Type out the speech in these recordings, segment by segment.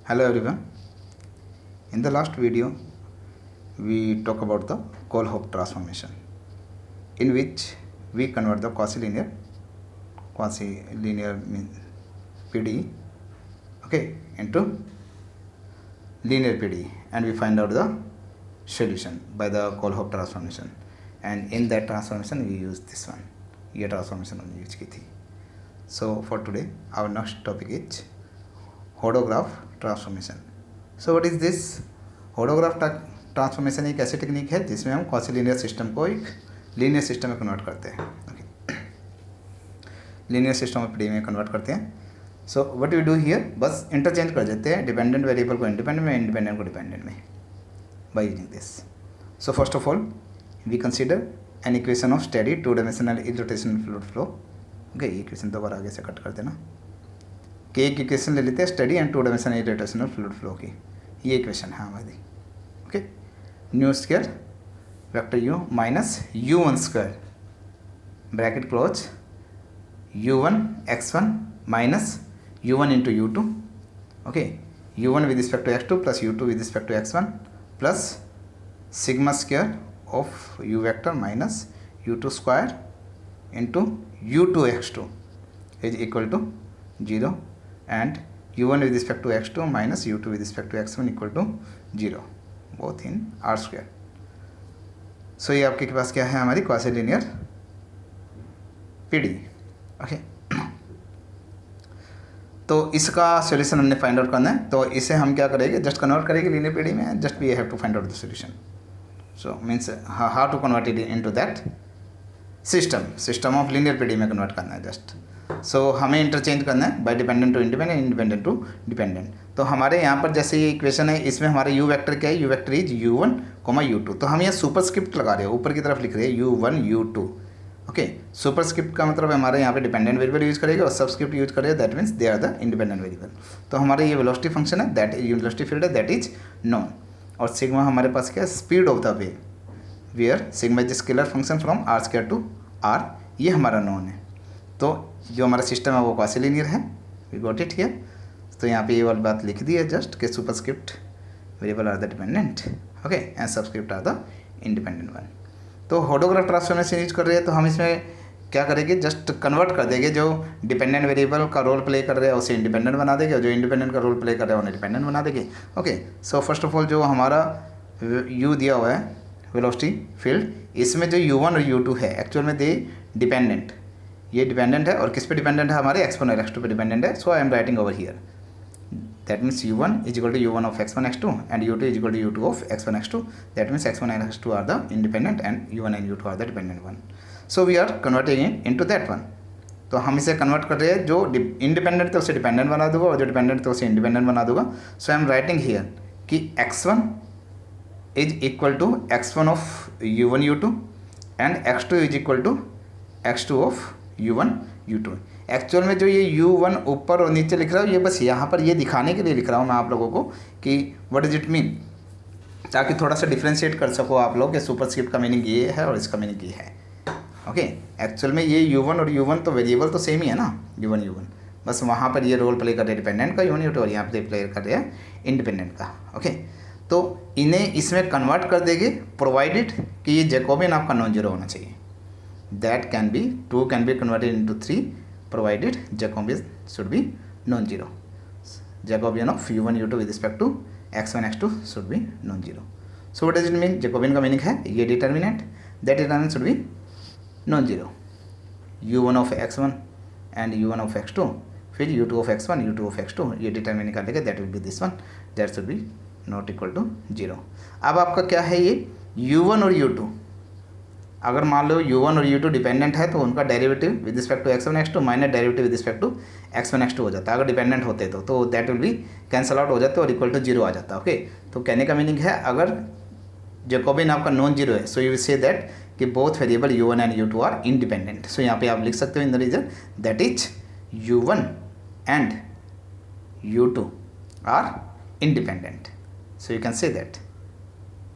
Hello everyone. In the last video, we talk about the Kohl-Hopf transformation, in which we convert the quasi-linear means PDE, okay, into linear PDE, and we find out the solution by the Kohl-Hopf transformation. And in that transformation, we use this one. ये transformation हमने use की थी. So for today, our next topic is Hodograph transformation. So what is this? Hodograph transformation एक ऐसी technique है जिसमें हम quasi-linear system को एक लीनियर सिस्टम में कन्वर्ट करते हैं. ओके, लीनियर सिस्टम में पीडी में कन्वर्ट करते हैं. So what we do here, बस इंटरचेंज कर देते हैं डिपेंडेंट वेरिएबल को इंडिपेंडेंट में, इंडिपेंडेंट को डिपेंडेंट में, by using this. So first of all we consider an equation of steady two dimensional irrotational fluid flow. Okay, ये इक्वेशन तो बार आगे से कट कर देना कि एक इक्वेशन ले लेते हैं steady and two dimensional irrotational fluid flow की. ये इक्वेशन है हमारी. Okay, new square vector u minus u1 square bracket close u1 x1 minus u1 into u2. Okay, u1 with respect to x2 plus u2 with respect to x1 plus sigma square of u vector minus u2 square into u2 x2 is equal to 0 and u1 with respect to x2 minus u2 with respect to x1 equal to 0 both in r square. So ये आपके पास क्या है, हमारी quasi linear PD. Okay, तो इसका solution हमने find out करना है. तो इसे हम क्या करेंगे, जस्ट कन्वर्ट करेंगे लीनियर पीडी में. Just we have to find out the solution. So means how to convert it into that system of linear PD में कन्वर्ट करना है जस्ट. सो हमें इंटरचेंज करना है by dependent to independent, independent to dependent. तो हमारे यहाँ पर जैसे ये इक्वेशन है, इसमें हमारे यू वेक्टर क्या है, you vector is u1, u2. तो हम यहाँ सुपरस्क्रिप्ट लगा रहे हैं, ऊपर की तरफ लिख रहे हैं u1 u2. ओके, सुपरस्क्रिप्ट का मतलब हमारे यहाँ पे डिपेंडेंट वेरिएबल यूज करेगा और सबस्क्रिप्ट यूज करेगा, that means they are the independent variable. तो हमारे ये वेलोसिटी फंक्शन है, दैट वेलोसिटी फील्ड है, दैट इज नोन. और सिग्मा हमारे पास क्या है, speed of the wave, where sigma is scalar function from R square to R. ये हमारा नोन है. तो जो हमारा सिस्टम है वो क्वासी लीनियर है. We got it here. तो यहाँ पे ये वाली बात लिख दी है जस्ट कि superscript variable are the dependent, okay, and subscript are the independent one. तो होडोग्राफ ट्रांसफॉर्मेशन यूज कर रहे हैं, तो हम इसमें क्या करेंगे, जस्ट कन्वर्ट कर देंगे. जो डिपेंडेंट वेरिएबल का रोल प्ले कर रहे हैं उसे इंडिपेंडेंट बना देंगे, और जो इंडिपेंडेंट का रोल प्ले कर रहे हैं उन्हें डिपेंडेंट बना देंगे. Okay, so first of all जो हमारा u दिया हुआ है वेलोसिटी फील्ड, इसमें जो u1 और u2 है एक्चुअल में दे डिपेंडेंट, ये डिपेंडेंट है. और किस पे डिपेंडेंट है, हमारे x1 और x2 पे डिपेंडेंट है. So I am writing over here that means u1 is equal to u1 of x1 x2 and u2 is equal to u2 of x1 x2. That means x1 and x2 are the independent and u1 and u2 are the dependent one. So we are converting it into that one. तो हम इसे convert कर रहे हैं, जो independent थे उसे dependent बना दूंगा और जो डिपेंडेंट थे उसे इंडिपेंडेंट बना दूंगा. So I am writing here कि x1 is equal to x1 of u1 u2 and x2 is equal to x2 of u1 u2. Actual में जो ये u1 ऊपर और नीचे लिख रहा हूँ, ये बस यहाँ पर ये दिखाने के लिए लिख रहा हूँ मैं आप लोगों को कि व्हाट डज इट मीन, ताकि थोड़ा सा डिफ्रेंशिएट कर सको आप लोग कि सुपरस्क्रिप्ट का मीनिंग ये है और इसका मीनिंग ये है. ओके, एक्चुअल में ये u1 और u1 तो वेरिएबल तो सेम ही है ना, u1 बस वहाँ पर ये रोल प्ले कर रहे हैं डिपेंडेंट का u1 u2, और यहाँ पर प्ले कर रहे हैं इंडिपेंडेंट का. ओके, तो इन्हें इसमें कन्वर्ट कर देंगे प्रोवाइडेड कि ये जैकोबियन आपका नॉन जीरो होना चाहिए. That can be 2 can be converted into 3 provided Jacobian should be non-zero. Jacobian of u1 u2 with respect to x1 x2 should be non-zero. So what does it mean? Jacobian का meaning है ये determinant, that determinant should be non-zero. u1 of x1 and u1 of x2, फिर u2 of x1 u2 of x2, ये determinant कर लेंगे, that will be this one, that should be not equal to 0. अब आपका क्या है, ये u1 और u2, अगर मान लो u1 और u2 डिपेंडेंट है तो उनका derivative with respect to x1 x2 minus derivative with respect to x1 x2 हो जाता है. अगर डिपेंडेंट होते तो that will be cancel out हो जाते और इक्वल टू 0 आ जाता है. ओके, तो कहने का मीनिंग है अगर जैकोबियन आपका नॉन जीरो है, so you will say that कि both variable u1 and u2 are independent. So यहाँ पे आप लिख सकते हो in the region that is u1 and u2 are independent. So you can say that.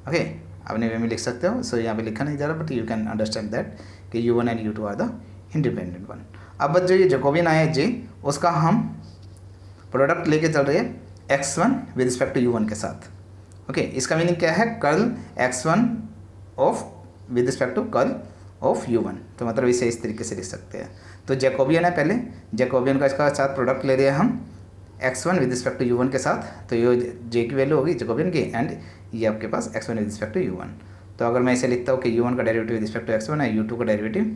Okay, अपने way में लिख सकते हो. सो यहाँ पे लिखा नहीं जा रहा, but you can understand that कि u1 and u2 are the independent one. अब जो ये जैकोबियन आया जी, उसका हम प्रोडक्ट लेके चल रहे हैं x1 with respect to u1 के साथ। ओके, इसका मीनिंग क्या है, curl x1 of with respect to curl of u1। तो मतलब इसे इस तरीके से लिख सकते हैं। तो जैकोबियन है, पहले जैकोबियन का इसका साथ प्रोडक्ट ले रहे हैं हम x1 with respect to u1 के साथ, तो ये j की वैल्यू होगी जैकोबियन की, एंड ये आपके पास x1 with respect to u1। तो अगर मैं इसे लिखता हूँ कि u1 का derivative with respect to x1 है, u2 का डेरिवेटिव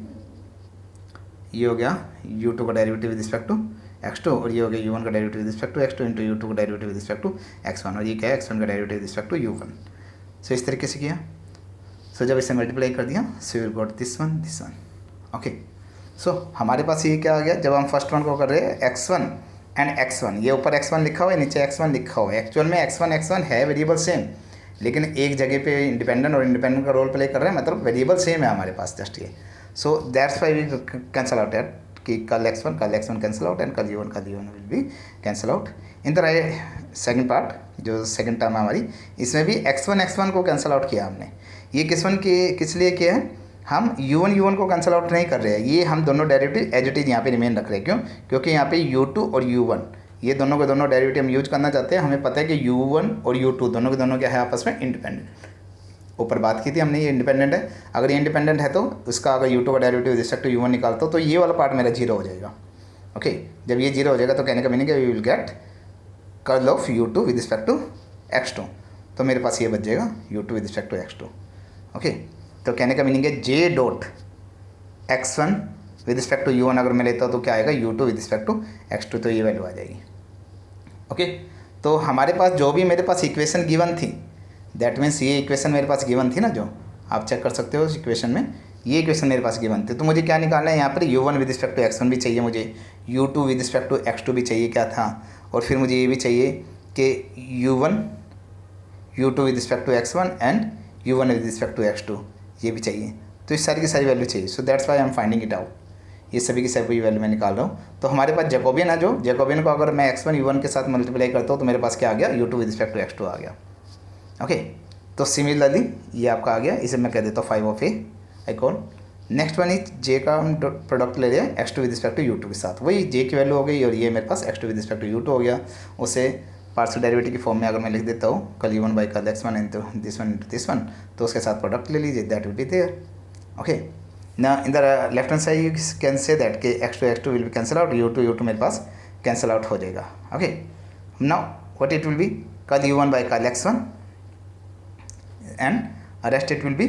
ये हो गया u2 का derivative with respect to x2, और ये हो गया u1 का derivative with respect to x2 into u2 का derivative with respect to x1, और ये क्या है x1 का derivative with respect to u1। So इस तरीके से किया। सो जब इसे मल्टीप्लाई कर दिया, so will got this one. Okay, so हमारे पास ये क्या आ गया, जब हम फर्स्ट वन को कर रहे हैं x1 एंड x1, ये ऊपर x1 लिखा हुआ है, नीचे x1 लिखा हुआ है। एक्चुअल में x1 है वेरिएबल सेम, लेकिन एक जगह पे इंडिपेंडेंट और इंडिपेंडेंट का रोल प्ले कर रहे हैं, मतलब वेरिएबल सेम है हमारे पास जस्ट ये। So that's why we cancel out at कि curl x1 cancel out and curl u1 will be cancel out. In the second part, जो सेकंड टर्म है हमारी, इसमें भी x1 को कैंसिल आउट किया हमने। ये किस लिए किया है, हम u1 को कैंसिल आउट नहीं कर रहे हैं, ये हम दोनों डेरिवेटिव एज इट इज यहाँ पे रिमेन रख रहे हैं। क्यों? क्योंकि यहाँ पे u2 और u1 ये दोनों के दोनों डेरिवेटिव हम यूज करना चाहते हैं। हमें पता है कि u1 और u2 दोनों के दोनों क्या है, आपस में इंडिपेंडेंट। ऊपर बात की थी हमने, ये इंडिपेंडेंट है। अगर ये इंडिपेंडेंट है तो उसका अगर u2 का derivative with respect to u1 निकालता हूँ तो ये वाला पार्ट मेरा जीरो हो जाएगा। ओके, जब ये जीरो हो जाएगा तो कहने का मीनिंग है we will get curl of u2 with respect to x2। तो मेरे पास ये बच जाएगा u2 with respect to x2। Okay, तो कहने का मीनिंग है j dot x1 with respect to u1 अगर मैं लेता हूँ तो क्या आएगा, u2 with respect to x2, तो ये वैल्यू आ जाएगी। ओके, तो हमारे पास जो भी मेरे पास इक्वेशन गिवन थी, दैट मीन्स ये इक्वेशन मेरे पास गिवन थी ना, जो आप चेक कर सकते हो इस इक्वेशन में, ये इक्वेशन मेरे पास गिवन थी। तो मुझे क्या निकालना है, यहाँ पर u1 with respect to x1 भी चाहिए मुझे, u2 with respect to x2 भी चाहिए क्या था, और फिर मुझे ये भी चाहिए कि u2 with respect to x1 and u1 with respect to x2 ये भी चाहिए। तो इस सारी की सारी वैल्यू चाहिए। सो that's Y I am finding it out. ये सभी की सभी वैल्यू मैं निकाल रहा हूँ। तो हमारे पास जैकोबियन है, जो जैकोबियन को अगर मैं x1 u1 के साथ मल्टीप्लाई करता हूँ तो मेरे पास क्या आ गया, u2 with respect to x2 आ गया। ओके, तो सिमिलरली ये आपका आ गया, इसे मैं कह देता हूँ 5 of A I call. Next one is j का हम प्रोडक्ट ले रहे हैं x2 with respect to u2 के साथ, वही j की वैल्यू हो गई, और ये मेरे पास x2 with respect to u2 हो गया। उसे पार्शियल डेरिवेटिव की फॉर्म में अगर मैं लिख देता हूँ कल u1 by curl x1 into this one, तो उसके साथ प्रोडक्ट ले लीजिए, that will be there. Okay, ना in the left hand side you can say that कि x2 will be cancel out, u2 मेरे पास कैंसिल आउट हो जाएगा। Okay, now what it will be, कल u1 by curl x1 and rest it will be,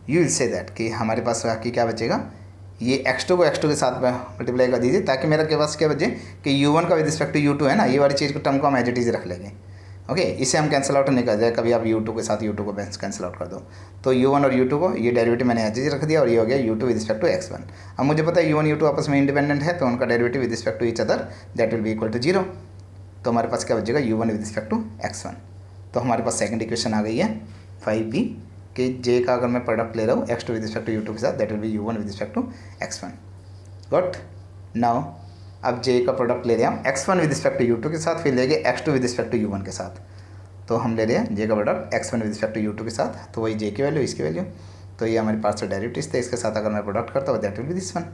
you will say that कि हमारे पास बाकी क्या बचेगा, ये x2 को x2 के साथ मल्टीप्लाई कर दीजिए, ताकि मेरे के पास क्या बचे कि u1 का विद रिस्पेक्ट टू u2 है ना, ये वाली चीज़ को टर्म को हम एज इट इज रख लेंगे। ओके, इसे हम कैंसिल आउट नहीं कर जाए, कभी आप u2 के साथ u2 को कैंसिल आउट कर दो, तो u1 और u2 को ये डेरिवेटिव मैंने एज इट इज रख दिया, और ये हो गया u2 with respect to x1। अब मुझे पता है u1 u2 आपस में इंडिपेंडेंट है, तो उनका derivative with respect to each other that will be equal to 0। तो हमारे पास क्या बचेगा, u1 with respect to x1। तो हमारे पास सेकंड इक्वेशन आ गई है 5b कि j का अगर मैं प्रोडक्ट ले रहा हूँ x2 with respect to u2 के साथ, that will be u1 with respect to x1। Got, now अब j का प्रोडक्ट ले रहे हैं हम x1 with respect to u2 के साथ, फिर लेंगे x2 with respect to u1 के साथ। तो हम ले रहे हैं j का product x1 with respect to u2 के साथ, तो वही j की वैल्यू इसकी वैल्यू, तो ये हमारे पार्शियल डेरिवेटिव्स थे, इसके साथ अगर मैं प्रोडक्ट करता हूँ that will be this one.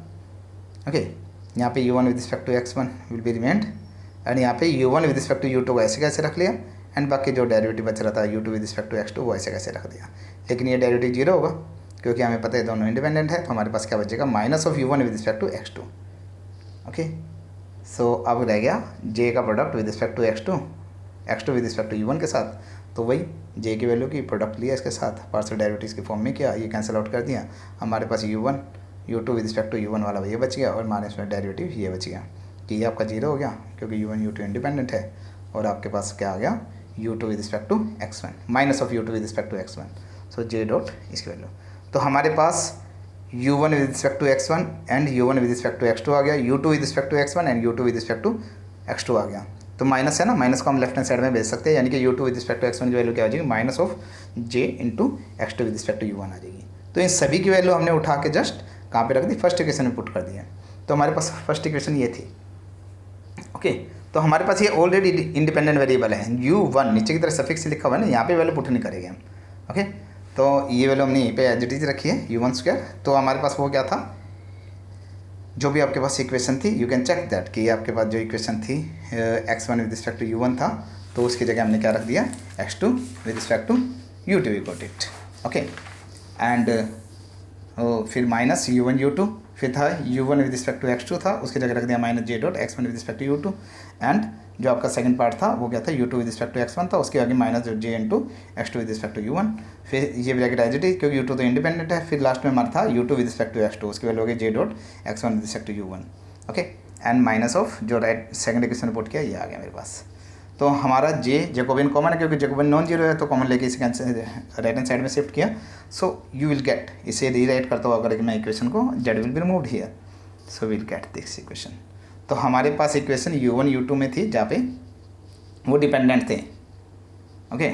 Okay, यहाँ पे u1 with respect to x1 will be remained, and यहाँ पे u1 with respect to u2 को ऐसे कैसे रख लिया, एंड बाकी जो डेरिवेटिव बच रहा था u2 with respect to x2 वो ऐसे कैसे रख दिया। लेकिन ये डेरिवेटिव 0 होगा क्योंकि हमें पता है दोनों इंडिपेंडेंट है, तो हमारे पास क्या बचेगा, minus of u1 with respect to x2। Okay, so अब रह गया j का product with respect to x2 with respect to u1 के साथ, तो वही j की वैल्यू की प्रोडक्ट लिया, इसके साथ पार्शियल डेरिवेटिव्स की फॉर्म में किया, ये कैंसिल आउट कर दिया, हमारे पास u2 with respect to u1 वाला ये बच गया, और माइनस में डेरिवेटिव ये बच गया कि ये आपका 0 हो गया क्योंकि u1 u2 इंडिपेंडेंट है, और आपके पास क्या आ गया, u2 with respect to x1 minus of u2 with respect to x1। So j dot इसकी वैल्यू, तो हमारे पास u1 with respect to x1 and u1 with respect to x2 आ गया, u2 with respect to x1 and u2 with respect to x2 आ गया। तो minus है ना, माइनस को हम लेफ्ट हैंड साइड में भेज सकते हैं, यानी कि u2 with respect to x1 की वैल्यू क्या हो जाएगी, minus of j into x2 with respect to u1 आ जाएगी। तो इन सभी की वैल्यू हमने उठा के जस्ट कहाँ पे रख दी, फर्स्ट इक्वेशन में पुट कर दिया। तो हमारे पास फर्स्ट इक्वेशन ये थी। ओके, तो हमारे पास ये ऑलरेडी इंडिपेंडेंट वेरिएबल है, u1 नीचे की तरफ सफिक्स से लिखा हुआ है ना, यहाँ पे वैल्यू पुट नहीं करेंगे हम। ओके, तो ये वैल्यू हमने यहीं पे एज इट इज रखी है u1 स्क्वायर। तो हमारे पास वो क्या था, जो भी आपके पास इक्वेशन थी, यू कैन चेक दैट कि आपके पास जो इक्वेशन थी x1 with respect to u1 था, तो उसकी जगह हमने क्या रख दिया, x2 with respect to u2 we got it. Okay, and फिर माइनस u1 u2, फिर था u1 with respect to x2 था, उसकी जगह रख दिया minus j dot x1 with respect to u2, and जो आपका सेकंड पार्ट था वो क्या था, u2 with respect to x1 था, उसके आगे minus j into x2 with respect to u1, फिर ये ब्रैकेट एज इट इज क्योंकि u2 तो इंडिपेंडेंट है, फिर लास्ट में हमारा था u2 with respect to x2, उसकी वैल्यू हो गई j dot x1 with respect to u1। Okay, and minus of जो राइट सेकंड इक्वेशन पुट किया ये आ गया मेरे पास। तो हमारा j जैकोबियन कॉमन है क्योंकि जैकोबियन नॉन जीरो है, तो कॉमन लेके इसे राइट हैंड साइड में शिफ्ट किया। सो यू विल गेट, इसे रीराइट करता हुआ अगर मैं इक्वेशन को, z will be removed here, so will get this equation. तो हमारे पास इक्वेशन u1 u2 में थी जहाँ पे वो डिपेंडेंट थे, ओके,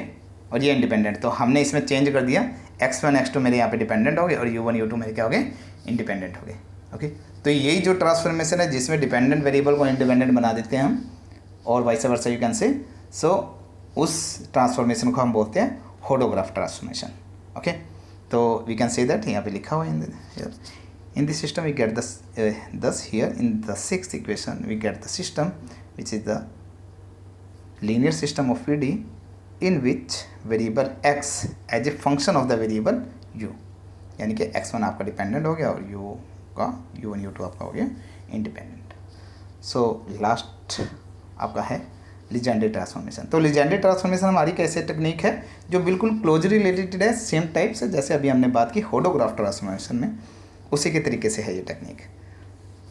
और ये इंडिपेंडेंट, तो हमने इसमें चेंज कर दिया, x1 x2 मेरे यहाँ पे डिपेंडेंट हो गए और u1 u2 मेरे क्या हो गए, इंडिपेंडेंट हो गए। ओके, तो यही जो ट्रांसफॉर्मेशन है जिसमें डिपेंडेंट वेरिएबल को इंडिपेंडेंट बना देते हैं हम, और वाइस वर्सा यू कैन से, सो उस ट्रांसफॉर्मेशन को हम बोलते हैं होडोग्राफ ट्रांसफॉर्मेशन। ओके, तो वी कैन से दैट, यहाँ पे लिखा हुआ है in this system we get this here in the sixth equation we get the system which is the linear system of PD in which variable x as a function of the variable u, यानी कि x1 आपका dependent हो गया और u1 u2 आपका हो गया independent. So last आपका है लीजेंड्रे ट्रांसफॉर्मेशन। तो लीजेंड्रे ट्रांसफॉर्मेशन हमारी कैसे टेक्निक है जो बिल्कुल क्लोजली रिलेटेड है, सेम टाइप से जैसे अभी हमने बात की होडोग्राफ ट्रांसफॉर्मेशन में, उसी के तरीके से है ये टेक्निक।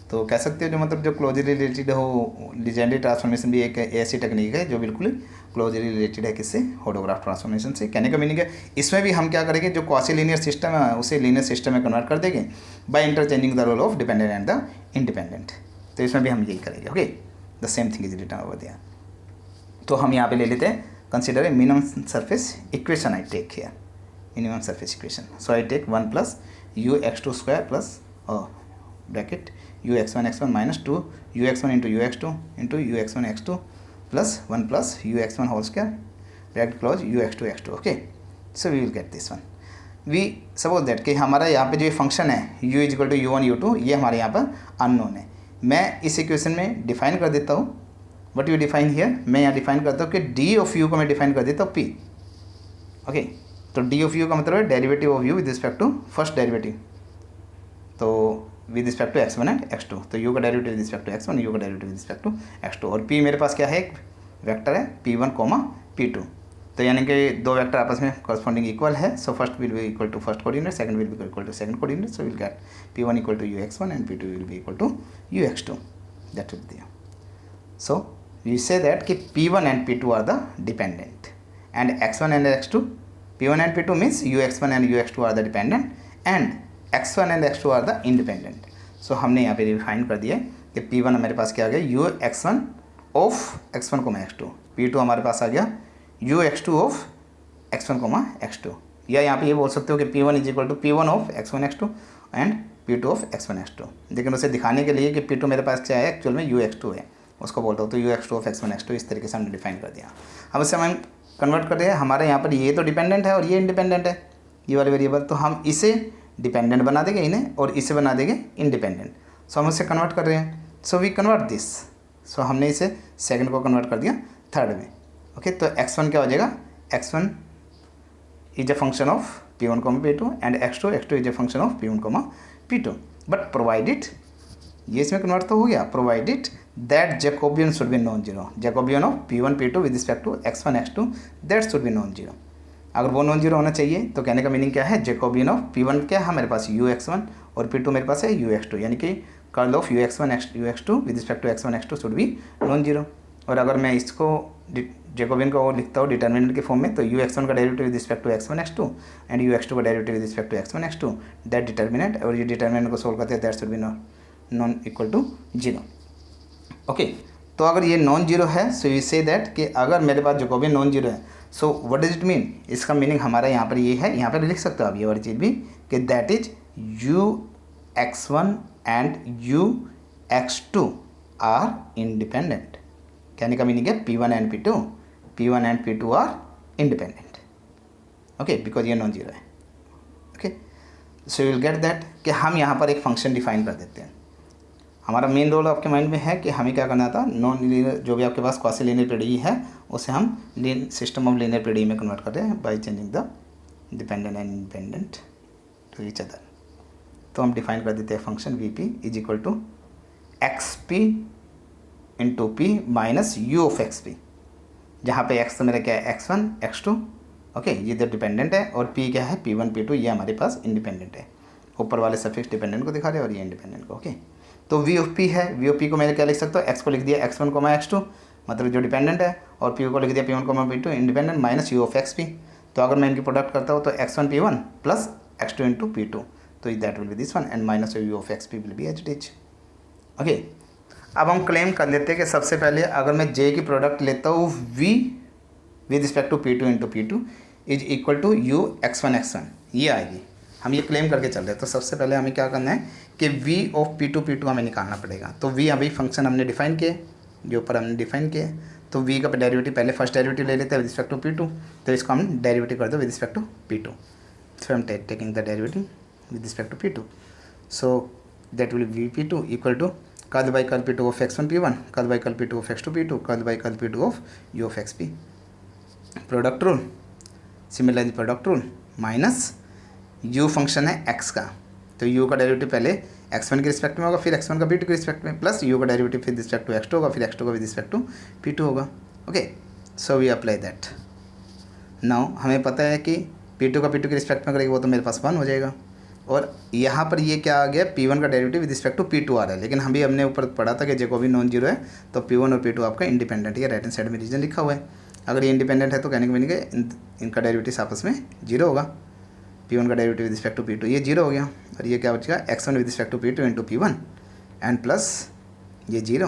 तो कह सकते हो जो मतलब जो क्लोजली रिलेटेड हो, लीजेंड्रे ट्रांसफॉर्मेशन भी एक ऐसी टेक्निक है जो बिल्कुल क्लोजली रिलेटेड है किससे, होडोग्राफ ट्रांसफॉर्मेशन से। कहने का मीनिंग है इसमें भी हम क्या करेंगे, जो क्वासी लीनियर सिस्टम है उसे लीनियर सिस्टम में कन्वर्ट कर देंगे by interchanging the role of dependent and the independent. तो इसमें भी हम यही करेंगे। Okay, the same thing is written over there. तो हम यहाँ पे ले लेते हैं, consider a minimum surface equation I take here, minimum surface equation. So I take 1 plus u x2 square plus bracket u x1 x1 minus 2 u x1 into u x1 x2 plus 1 plus u x1 whole square bracket close u x2 x2। Okay, so we will get this one. We suppose that कि हमारा यहाँ पे जो function है u is equal to u1 u2 ये हमारे यहाँ पर अननोन है। मैं इस इक्वेशन में डिफाइन कर देता हूँ, वट यू डिफाइन हियर, मैं यहाँ डिफाइन करता हूँ कि d ऑफ u को मैं डिफाइन कर देता हूँ p। ओके, तो d ऑफ u का मतलब है derivative of u with respect to first derivative, तो with respect to x1 and x2, तो u का derivative with respect to x1, u का derivative with respect to x2, और p मेरे पास क्या है, एक वेक्टर है p1, p2, तो यानी कि दो वेक्टर आपस में कॉरस्पॉन्डिंग इक्वल है। So first will be equal to first coordinate, second will be equal to second coordinate, so will get p1 equal to ux1 and p2 will be equal to ux2, that will be. So we say that कि p1 and p2 are the dependent and x1 and x2, p1 and p2 means ux1 and ux2 are the dependent and x1 and x2 are the independent. So हमने यहाँ पे define कर दिया कि p1 हमारे पास क्या आ गया, u x1 of x1 x2, p2 हमारे पास आ गया u x2 of x1 x2, या यहाँ पे ये बोल सकते हो कि p1 is equal to p1 of x1 x2 and p2 of x1 x2, लेकिन उसे दिखाने के लिए कि p2 मेरे पास क्या है एक्चुअल में u x2 है, उसको बोलता हूँ तो u x2 of x1 x2 इस तरीके से हमने डिफाइन कर दिया। अब इसे हम कन्वर्ट कर रहे हैं, हमारे यहाँ पर ये तो डिपेंडेंट है और ये इंडिपेंडेंट है, ये वाले वेरिएबल, तो हम इसे डिपेंडेंट बना देंगे इन्हें और इसे बना देंगे इंडिपेंडेंट। सो हम इसे कन्वर्ट कर रहे हैं, सो वी कन्वर्ट दिस। सो हमने इसे सेकंड को कन्वर्ट कर दिया थर्ड में। ओके, तो x1 क्या हो जाएगा, x1 is a function of p1, p2 and x2 is a function of p1, p2, but provided, ये इसमें कन्वर्ट तो हो गया, provided that Jacobian should be non zero, Jacobian of p1 p2 with respect to x1 x2 that should be non zero. अगर वो non zero होना चाहिए तो कहने का मीनिंग क्या है, जैकोबियन ऑफ p1 क्या है मेरे पास u x1 और p2 मेरे पास है u x2, यानी कि curl of u x1 u x2 with respect to x1 x2 should be non zero. और अगर मैं इसको जैकोबियन को लिखता हूँ डिटर्मिनेंट के फॉर्म में, तो u x1 का derivative with respect to x1 x2 and u x2 का derivative with respect to x1 x2 that determinant, और ये डिटर्मिनेंट को सोल्व करते हैं that should be non equal to zero. Okay, तो अगर ये नॉन जीरो है सो यू से दैट कि अगर मेरे पास जैकोबियन नॉन जीरो है, so what does it mean, इसका मीनिंग हमारा यहाँ पर ये है, यहाँ पर लिख सकते हो आप ये वाली चीज़ भी कि that is u x1 and u x2 are independent. कहने का मीनिंग है p1 and p2 are independent. Okay, because ये नॉन जीरो है। Okay, so you will get that कि हम यहाँ पर एक फंक्शन डिफाइन कर देते हैं, हमारा मेन रोल आपके माइंड में है कि हमें क्या करना था, नॉन लीनियर जो भी आपके पास क्वासी लीनियर पीडीई है उसे हम सिस्टम ऑफ लीनियर पीडीई में कन्वर्ट कर रहे हैं by changing the dependent and independent to each other. तो हम डिफाइन कर देते हैं function v p is equal to x p into p minus u of x p, जहाँ पे एक्स तो मेरा क्या है x one x two, okay, ये तो डिपेंडेंट है, और पी क्या है पी वन पी टू, ये हमारे पास इंडिपेंडेंट है। ऊपर वाले सफिक्स डिपेंडेंट को दिखा रहे हैं और ये इंडिपेंडेंट को, ओके। तो वी ऑफ पी है, वी ऑफ पी को मैंने क्या लिख सकता हूँ, एक्स को लिख दिया x one comma x two मतलब जो डिपेंडेंट है, और पी को लिख दिया p one comma p two independent minus u of x p. तो अगर मैं इनकी प्रोडक्ट करता हूँ तो x one p one plus x two into p two, तो that will be this one and minus u of x p will be as it is, okay. अब हम क्लेम कर लेते हैं कि सबसे पहले अगर मैं जे की प्रोडक्ट लेता हूँ v with respect to p two into p two is equal to u x one, ये आएगी। हम ये क्लेम करके चल रहे हैं। तो सबसे पहले हमें क्या करना है कि वी ऑफ पी टू हमें निकालना पड़ेगा। तो वी अभी फंक्शन हमने डिफाइन किए, जो ऊपर हमने डिफाइन किए, तो वी का डेरिवेटिव पहले फर्स्ट डेरिवेटिव ले लेते हैं with respect to p two, तो इसको हम डेरिवेटिव कर दो with respect to p two. So I am taking the derivative with respect to p two, so that will v p two equal to curl by curl p two of x one p one, curl by curl p two of x two p two, curl by curl p two of u of x p, product rule, similarly product rule minus you function है x का, तो you का derivative पहले x one के respect में होगा, फिर x one का पी टू के रिस्पेक्ट में, प्लस यू का डेरिवेटिव फिर रिस्पेक्ट टू एक्स टू होगा, फिर एक्स टू का with respect to p two होगा, okay. So we apply that. Now हमें पता है कि पी टू का पी टू के रिस्पेक्ट में करेगा वो तो मेरे पास वन हो जाएगा, और यहाँ पर ये क्या आ गया पी वन का derivative with respect to p two आ रहा है, लेकिन हम भी हमने ऊपर पढ़ा था कि जेकोबी नॉन जीरो है, तो पी वन और पी टू आपका इंडिपेंडेंट है, राइट हैंड साइड में रीजन लिखा हुआ है। अगर ये इंडिपेंडेंट है तो कहने का मीनिंग है इनका डेरिवेटिव आपस में जीरो होगा, पी वन का derivative with respect to p two ये जीरो हो गया, और ये क्या बचेगा x one with respect to p two into p one and plus ये जीरो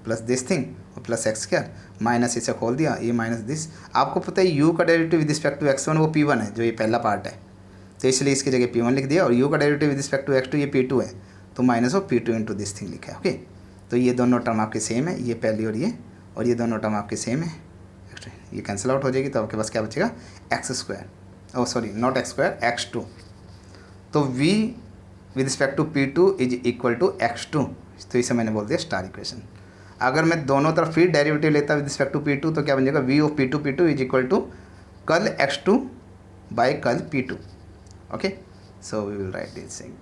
प्लस दिस थिंग और प्लस एक्स स्क्वायर माइनस इसे खोल दिया, ये माइनस दिस। आपको पता है यू का derivative with respect to x one वो पी वन है, जो ये पहला पार्ट है, तो इसलिए इसकी जगह पी वन लिख दिया, और यू का derivative with respect to x two ये पी टू है, तो minus of p two into this thing लिखा है, ओके। तो ये दोनों टर्म आपके सेम है, ये पहली और ये दोनों टर्म आपके सेम है, ये कैंसिल आउट हो जाएगी, तो आपके पास क्या बचेगा x square, oh sorry not x square x two. तो v with respect to p two is equal to x two, तो इसे मैंने बोल दिया स्टार इक्वेशन। अगर मैं दोनों तरफ फिर डेरिवेटिव लेता with respect to p two तो क्या बन जाएगा v of p two is equal to curl x two by curl p two, okay. So we will write this thing.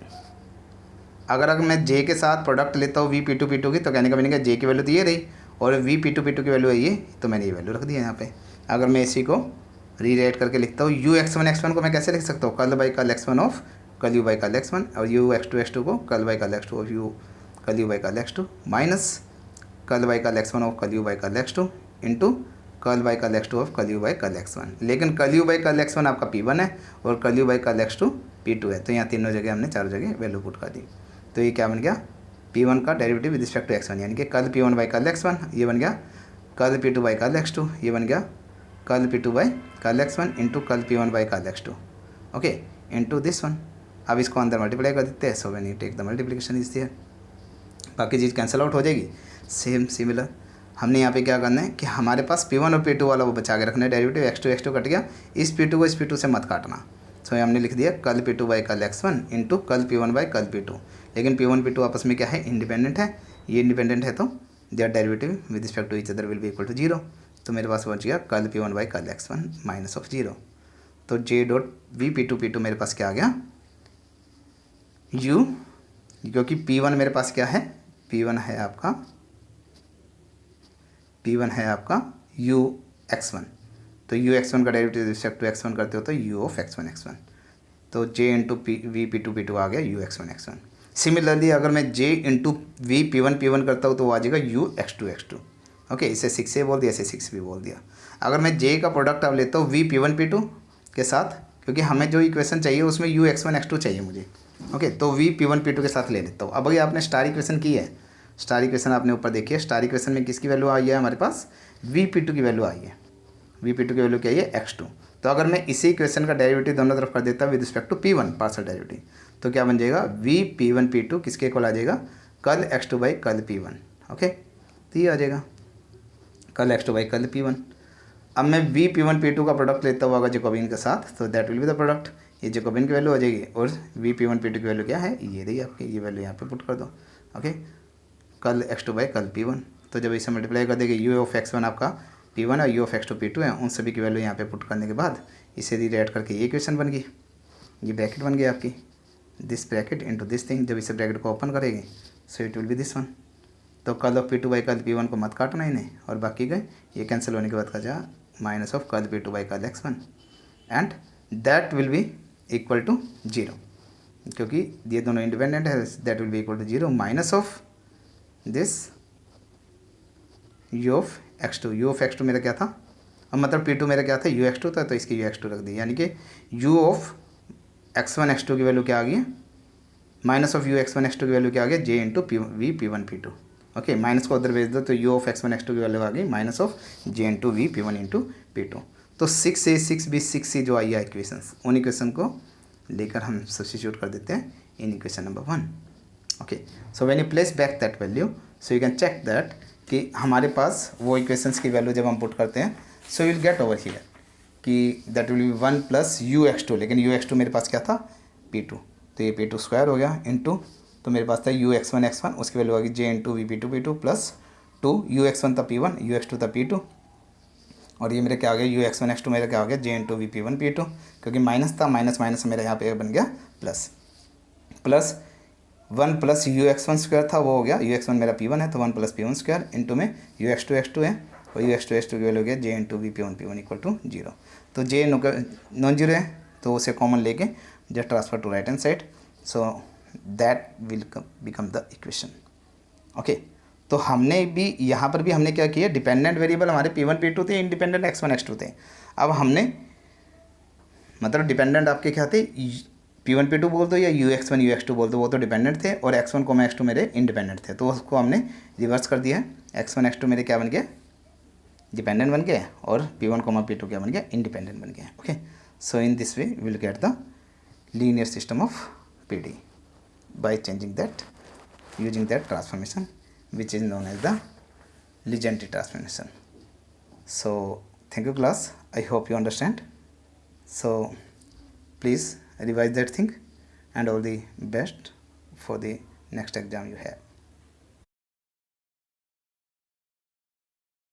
अगर मैं j के साथ प्रोडक्ट लेता हूँ v पी टू की, तो कहने का मीनिंग है j की वैल्यू तो ये रही, और v पी टू की वैल्यू है ये, तो मैंने ये वैल्यू रख दिया यहाँ पे। अगर मैं इसी को रीराइट करके लिखता हूँ यू एक्स वन को मैं कैसे लिख सकता हूँ curl by curl x one of curl u by curl x one, और यू एक्स टू को curl by curl x two of u curl u by curl x two minus curl by curl x one of curl u by curl x two into curl by curl x two of curl u by curl x one. लेकिन curl u by curl x one आपका p one है और curl u by curl x two p two है, तो यहाँ तीनों जगह हमने चारों जगह वैल्यू पुट कर दी। तो ये क्या बन गया पी वन का derivative with respect to x one, यानी कि curl p one by curl x one, ये बन गया curl p two by curl x two, ये बन गया curl p two by curl x one into curl p one by curl x two, okay, into this one. अब इसको अंदर multiply कर देते हैं, so when you take the multiplication is there, बाकी चीज़ कैंसिल आउट हो जाएगी। सेम सिमिलर हमने यहाँ पे क्या करना है कि हमारे पास पी वन और पी टू वाला वो बचा के रखना है डेरिवेटिव, एक्स टू कट गया, इस पी टू को इस पी टू से मत काटना। सो हमने लिख दिया curl p two by curl x one into curl p one by curl p two, लेकिन पी वन पी टू आपस में क्या है इंडिपेंडेंट है, ये इंडिपेंडेंट है तो their derivative with respect to each other will be equal to zero. तो मेरे पास बच गया curl p one by curl x one minus of zero. तो j dot v p two मेरे पास क्या आ गया यू, क्योंकि पी वन मेरे पास क्या है पी वन है आपका यू एक्स वन, तो यू एक्स वन का derivative respect to x one करते हो तो यू ऑफ एक्स वन, तो j into v p two आ गया यू एक्स वन। सिमिलरली अगर मैं j into v p one करता हूँ तो वो आ जाएगा यू एक्स टू, ओके। इसे 6 से बोल दिया, इसे 6 भी बोल दिया। अगर मैं जे का प्रोडक्ट अब लेता हूँ वी पी टू के साथ, क्योंकि हमें जो इक्वेशन चाहिए उसमें यू एक्स टू चाहिए मुझे, ओके, तो वी पी टू के साथ ले लेता हूँ। अब अगर आपने स्टार इक्वेशन की है, स्टार इक्वेशन आपने ऊपर देखी है, स्टार इक्वेशन में किसकी वैल्यू आई है हमारे पास वी पी टू की वैल्यू आई है, वी पी टू की वैल्यू क्या है एक्स टू। तो अगर मैं इसी इक्वेशन का डेरिवेटिव दोनों तरफ कर देता with respect to p one partial derivative, तो क्या बन जाएगा वी पी टू किसके इक्वल आ जाएगा curl x two by curl p one, okay. तो ये आ जाएगा curl x two by curl p one. अब मैं वी पी टू का प्रोडक्ट लेता हुआ अगर जैकोबियन के साथ, तो that will be the product, ये जैकोबियन की वैल्यू हो जाएगी, और वी पी टू की वैल्यू क्या है ये रही आपकी, ये वैल्यू यहाँ पे पुट कर दो, ओके। कल x2 बाई कल p1। तो जब इसे मल्टीप्लाई कर देंगे u ऑफ x1 आपका p1 और u ऑफ x2 p2 है, उन सभी की वैल्यू यहाँ पे पुट करने के बाद इसे रिलेट करके ये इक्वेशन बन गई, ये ब्रैकेट बन गई आपकी, this bracket into this thing. जब इसे ब्रैकेट को ओपन करेंगे so it will be this one. तो कल ऑफ p2 बाई कल p1 को मत काटना इन्हें, और बाकी गए ये कैंसिल होने के बाद का जा माइनस ऑफ कल p2 by curl x1 and that will be equal to 0, क्योंकि ये दोनों इंडिपेंडेंट है, that will be equal to 0 minus of this u of x2। u of x2 मेरा क्या था, अब मतलब p2 मेरा क्या था, u x2 था, तो इसकी u x2 रख दी, यानी कि u ऑफ x1 x2 की वैल्यू क्या आ गई, minus of u x1 x2 की वैल्यू क्या आ गया, j into v p1 p2। Okay, minus को उधर भेज दो तो u ऑफ x1 x2 की वैल्यू आ गई minus of j into v p1 into p2। तो 6a 6b 6c जो आई है इक्वेशंस, उन इक्वेशन को लेकर हम सब्स्टिट्यूट कर देते हैं in equation number 1। Okay, so when you place back that value so you can check that कि हमारे पास वो इक्वेशंस की वैल्यू जब हम पुट करते हैं so you will get over here कि that will be 1 plus u x2, लेकिन u x2 मेरे पास क्या था p2, तो ये p2 स्क्वायर हो गया इंटू, तो मेरे पास था u x1 x1, उसकी वैल्यू आ गई j into v p2 p2 plus 2 u x1 था p1 u x2 था p2, और ये मेरे क्या आ गया u x1 x2 मेरा क्या आ गया j into v p1 p2, क्योंकि माइनस था, माइनस माइनस मेरा यहाँ पे बन गया plus, plus 1 plus u x1 square था वो हो गया, u x1 मेरा p1 है तो 1 प्लस p1 स्क्वायर इंटू में u x2 x2 है, और u x2 x2 की वैल्यू हो गया j into v p1 p1 equal to 0। तो j नॉन जीरो है तो उसे कॉमन लेके just transfer to right hand side, so that will become the equation. Okay, तो हमने भी यहाँ पर भी हमने क्या किया, डिपेंडेंट वेरिएबल हमारे p1 p2 थे, इंडिपेंडेंट x1 x2 थे। अब हमने मतलब डिपेंडेंट आपके क्या थे, p1 p2 बोल दो या u x1 u x2 बोल दो, वो तो डिपेंडेंट थे, और x1 x2 मेरे इंडिपेंडेंट थे, तो उसको हमने रिवर्स कर दिया है, x1 x2 मेरे क्या बन गया डिपेंडेंट बन गया, और p1 p2 क्या बन गया इंडिपेंडेंट बन गया। Okay, so in this way we will get the linear system of PD by changing that, using that transformation which is known as the Legendre transformation. So thank you class, I hope you understand. So please revise that thing and all the best for the next exam you have.